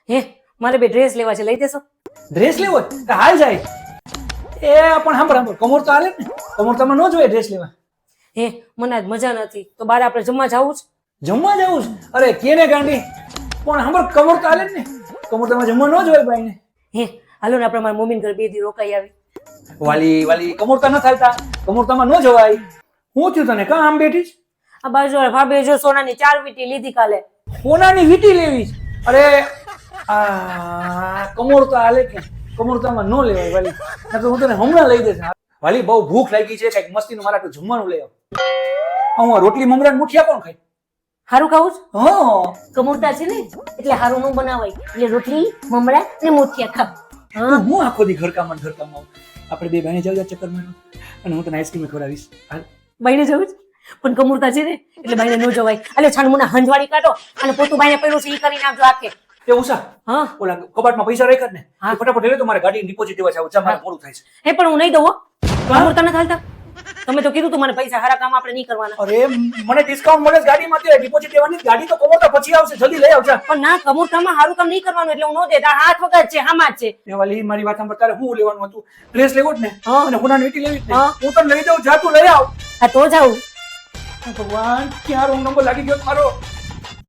હે મારે બે ડ્રેસ લેવા છે, લઈ દેશો? ડ્રેસ લેવો હોય તો હાલ જાય. એ પણ સાંભળ કમોર તો હાલે ને, કમોરતામાં ન જોઈએ ડ્રેસ લેવા. હે મને આજ મજા નથી, તો બારે આપણે જમવા જવું છે? જમવા જવું છે? અરે કેને ગાંડી, પણ સાંભળ કમોર તો હાલે જ ને, કમોરતામાં જમવા ન જોઈએ ભાઈ ને. હે હાલો ને આપણે મારા મમ્મીને ઘરે 2 દી રોકાઈ આવી. વાલી કમોરતા ન થાલતા, કમોરતામાં ન જવાય. હું થયું તને, કાં આમ બેઠી છે? આ બાજુ ભાભી જો સોનાની 4 વીંટી લીધી કાલે. સોનાની વીંટી લેવી છે? અરે આ કમોરતા હાલે કે કમોરતામાં ન લેવાય વાલી, નકર હું તને હમણાં લઈ દઈશ. વાલી બહુ ભૂખ લાગી છે, કઈક મસ્તીનું મારા તો જમવાનું લઈ આવ. હું રોટલી મમરા મુઠિયા કોણ ખાય? હારું ખાવું છે? હા કમોરતા છે ને એટલે હારું નું બનાવાય, એટલે રોટલી મમરા ને મોતિયા ખાવ. તો હું આખો દી ઘરકામાં આપણે બે ભાઈને જાવ ચક્કર મારવા, અને હું તને આઈસ્ક્રીમ ખવડાવીશ. હાલ બાઈને જવું છે, પણ કમોરતા છે ને એટલે બાઈને ન જવાય. એટલે છાનમુના હંજવાડી કાઢો અને પોતું બાઈને પડ્યું છે ઈ કરી નાખજો આખે. એ ઉષા, હા ઓલા કબાટમાં પૈસા રાખ્યા ને, હા. ફટાફટ લઈ લે તો મારે ગાડીની ડિપોઝિટ દેવા છે. ઉષા મારે મોડું થાય છે. હે પણ હું નહીં દઉં હો, કમોરતા નથી હાલતા. તમે તો કીધું તું મને પૈસા હારા કામ આપણે નહીં કરવાના. અરે મને ડિસ્કાઉન્ટ મળે છે ગાડીમાં, તે ડિપોઝિટ દેવાની. ગાડી તો કમોરતા પછી આવશે, જલ્દી લઈ આવજા. પણ ના કમોરતામાં હારું કામ નહીં કરવાનું, એટલે હું ન દે. તારા હાથ વગર છે, હામાં જ છે. એ વાલી મારી વાત સાંભળ, તારે હું લેવાનું હતું? ડ્રેસ લેવો જ ને, હા. અને હોનાની વીંટી લેવી જ ને. હા. હું તને લઈ દઉં, જા તું લઈ આવ. હા તો જાઉં. ભગવાન ક્યાં રોંગ નંબર લાગી ગયો મારો.